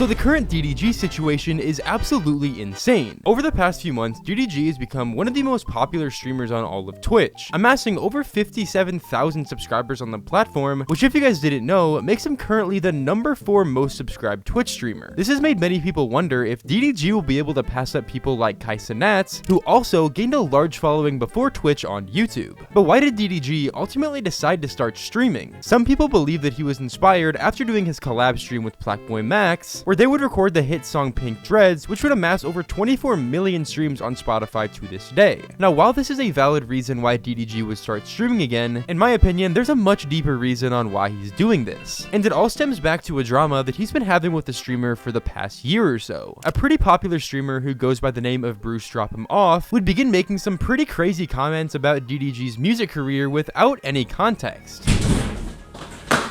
So the current DDG situation is absolutely insane. Over the past few months, DDG has become one of the most popular streamers on all of Twitch, amassing over 57,000 subscribers on the platform, which if you guys didn't know, makes him currently the number 4 most subscribed Twitch streamer. This has made many people wonder if DDG will be able to pass up people like Kai Cenat, who also gained a large following before Twitch on YouTube. But why did DDG ultimately decide to start streaming? Some people believe that he was inspired after doing his collab stream with Blackboy Max, where they would record the hit song Pink Dreads, which would amass over 24 million streams on Spotify to this day. Now, while this is a valid reason why DDG would start streaming again, in my opinion, there's a much deeper reason on why he's doing this. And it all stems back to a drama that he's been having with the streamer for the past year or so. A pretty popular streamer who goes by the name of BruceDropEmOff would begin making some pretty crazy comments about DDG's music career without any context.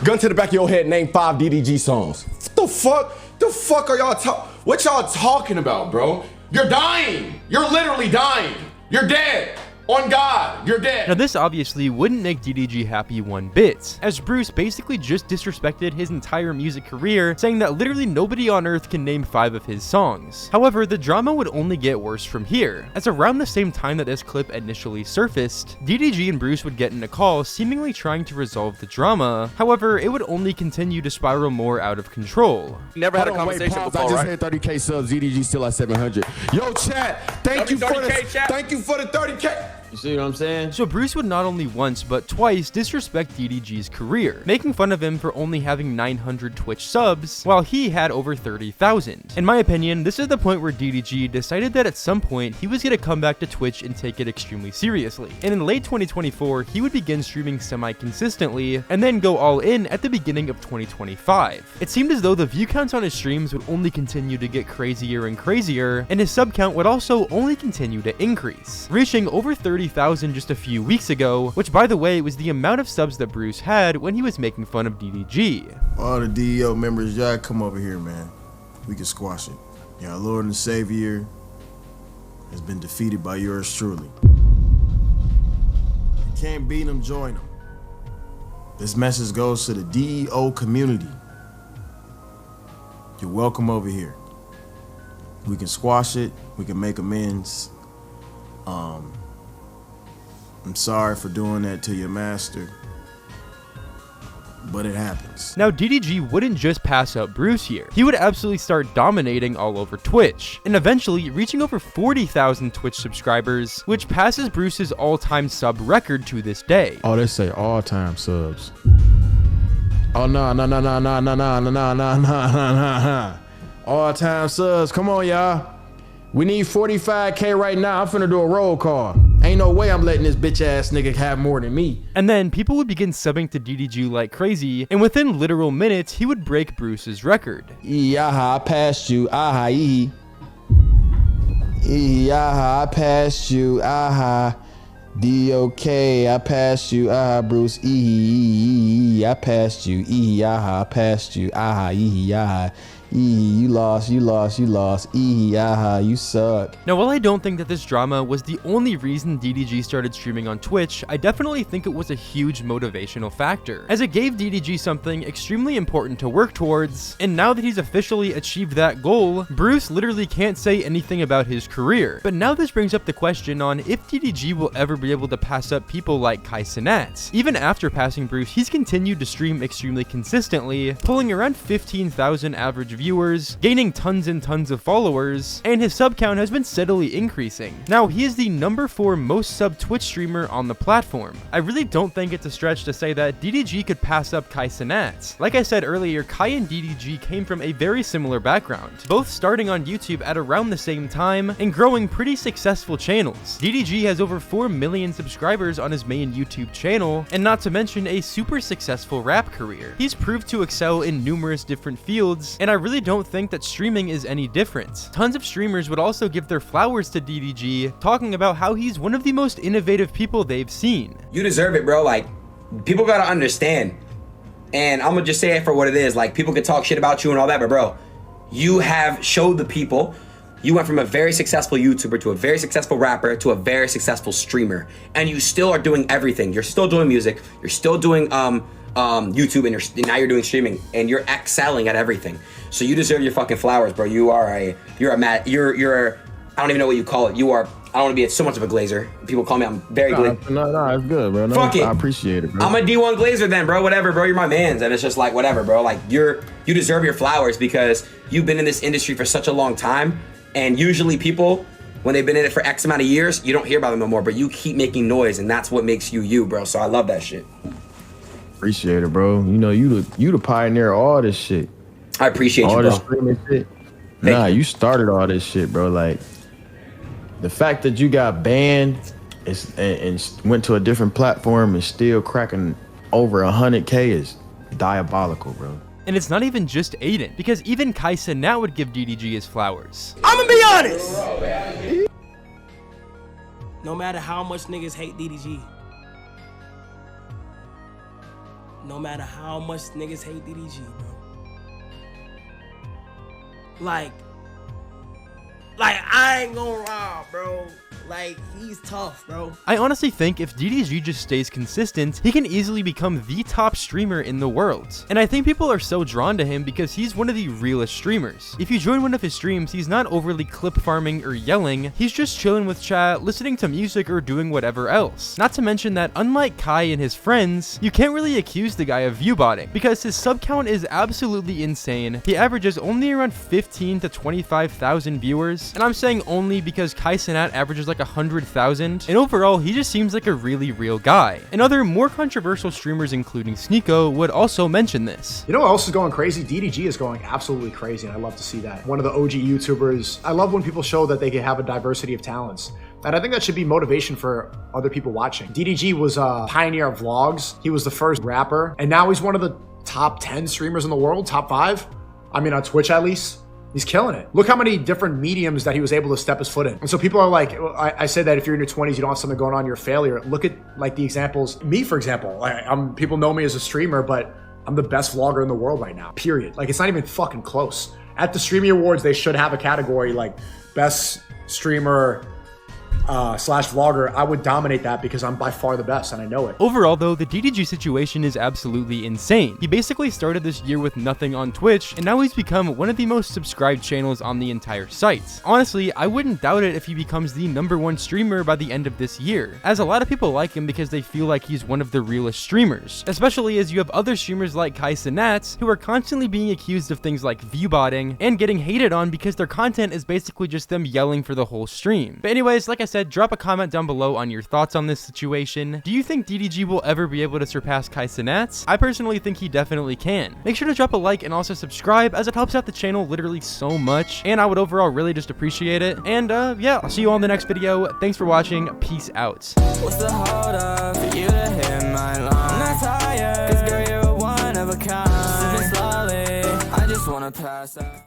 Gun to the back of your head, name 5 DDG songs. What the fuck? The fuck are y'all what y'all talking about, bro? You're dying. You're literally dying. You're dead. On God, you're dead. Now this obviously wouldn't make DDG happy one bit, as Bruce basically just disrespected his entire music career, saying that literally nobody on earth can name 5 of his songs. However, the drama would only get worse from here, as around the same time that this clip initially surfaced, DDG and Bruce would get in a call seemingly trying to resolve the drama. However, it would only continue to spiral more out of control. Never had a conversation before, I just right? had 30K subs, DDG still at 700. Yo, chat, thank you for the 30K. You see what I'm saying? So Bruce would not only once, but twice disrespect DDG's career, making fun of him for only having 900 Twitch subs, while he had over 30,000. In my opinion, this is the point where DDG decided that at some point, he was going to come back to Twitch and take it extremely seriously. And in late 2024, he would begin streaming semi-consistently, and then go all in at the beginning of 2025. It seemed as though the view counts on his streams would only continue to get crazier and crazier, and his sub count would also only continue to increase, reaching over 30,000 just a few weeks ago, which by the way was the amount of subs that Bruce had when he was making fun of DDG. All the DEO members, y'all come over here, man. We can squash it. Our Lord and Savior has been defeated by yours truly. You can't beat them, join them. This message goes to the DEO community. You're welcome over here. We can squash it. We can make amends. I'm sorry for doing that to your master, but it happens. Now DDG wouldn't just pass up Bruce here. He would absolutely start dominating all over Twitch, and eventually reaching over 40,000 Twitch subscribers, which passes Bruce's all-time sub record to this day. Oh, they say all-time subs. Oh, no. All-time subs, come on, y'all. We need 45K right now. I'm finna do a roll call. Ain't no way I'm letting this bitch ass nigga have more than me. And then people would begin subbing to DDG like crazy, and within literal minutes, he would break Bruce's record. Aha, I passed you. Aha, aha, I passed you. Aha. DOK, I passed you. Aha, Bruce. I passed you. Aha, I passed you. Aha, aha. You lost, aha, you suck. Now, while I don't think that this drama was the only reason DDG started streaming on Twitch, I definitely think it was a huge motivational factor, as it gave DDG something extremely important to work towards, and now that he's officially achieved that goal, Bruce literally can't say anything about his career. But now this brings up the question on if DDG will ever be able to pass up people like Kai Cenat. Even after passing Bruce, he's continued to stream extremely consistently, pulling around 15,000 average viewers, gaining tons and tons of followers, and his sub count has been steadily increasing. Now, he is the number 4 most sub Twitch streamer on the platform. I really don't think it's a stretch to say that DDG could pass up Kai Cenat. Like I said earlier, Kai and DDG came from a very similar background, both starting on YouTube at around the same time and growing pretty successful channels. DDG has over 4 million subscribers on his main YouTube channel, and not to mention a super successful rap career. He's proved to excel in numerous different fields, and I really don't think that streaming is any different. Tons of streamers would also give their flowers to DDG, talking about how he's one of the most innovative people they've seen. You deserve it, bro. Like, people gotta understand. And I'm gonna just say it for what it is. Like, people can talk shit about you and all that, but bro, you have showed the people. You went from a very successful YouTuber to a very successful rapper to a very successful streamer. And you still are doing everything. You're still doing music. You're still doing YouTube and now you're doing streaming and you're excelling at everything. So you deserve your fucking flowers, bro. You're I don't even know what you call it. I don't want to be so much of a glazer. People call me, I'm very glazer. No, it's good, bro. No, Fuck it. I appreciate it, bro. I'm a D1 glazer then, bro. Whatever, bro. You're my mans. And it's just like, whatever, bro. Like, you deserve your flowers because you've been in this industry for such a long time. And usually people, when they've been in it for X amount of years, you don't hear about them no more. But you keep making noise, and that's what makes you you, bro. So I love that shit. Appreciate it, bro. You know, you the pioneer of all this shit. I appreciate you, bro. All this streaming shit. Nah, you started all this shit, bro. Like, the fact that you got banned and went to a different platform and still cracking over 100K is diabolical, bro. And it's not even just Aiden, because even Kai Cenat would give DDG his flowers. I'm gonna be honest. No matter how much niggas hate DDG. No matter how much niggas hate DDG, bro. Like, I ain't gonna lie, bro. Like, he's tough, bro. I honestly think if DDG just stays consistent, he can easily become the top streamer in the world. And I think people are so drawn to him because he's one of the realest streamers. If you join one of his streams, he's not overly clip farming or yelling, he's just chilling with chat, listening to music or doing whatever else. Not to mention that unlike Kai and his friends, you can't really accuse the guy of viewbotting because his sub count is absolutely insane. He averages only around 15 to 25,000 viewers, and I'm saying only because Kai Cenat averages like 100,000, and overall he just seems like a really real guy. And other more controversial streamers including Sneeko would also mention this. You know what else is going crazy? DDG is going absolutely crazy, and I love to see that. One of the OG YouTubers. I love when people show that they can have a diversity of talents. And I think that should be motivation for other people watching. DDG was a pioneer of vlogs. He was the first rapper, and now he's one of the top 10 streamers in the world, top 5. I mean, on Twitch at least. He's killing it. Look how many different mediums that he was able to step his foot in. And so people are like, I said that if you're in your 20s, you don't have something going on, you're a failure. Look at like the examples. Me, for example, people know me as a streamer, but I'm the best vlogger in the world right now, period. Like, it's not even fucking close. At the Streamy Awards, they should have a category like best streamer slash vlogger. I would dominate that because I'm by far the best and I know it. Overall though, the DDG situation is absolutely insane. He basically started this year with nothing on Twitch, and now he's become one of the most subscribed channels on the entire site. Honestly, I wouldn't doubt it if he becomes the #1 streamer by the end of this year, as a lot of people like him because they feel like he's one of the realest streamers, especially as you have other streamers like Kai Cenat who are constantly being accused of things like viewbotting and getting hated on because their content is basically just them yelling for the whole stream. But anyways, like I said, drop a comment down below on your thoughts on this situation. Do you think DDG will ever be able to surpass Kai Cenat? I personally think he definitely can. Make sure to drop a like and also subscribe, as it helps out the channel literally so much, and I would overall really just appreciate it. And yeah, I'll see you all in the next video. Thanks for watching. Peace out. What's the hold up for you to hit my line? I'm not tired, 'cause girl, you're one of a kind. Sipping slowly, I just wanna pass out.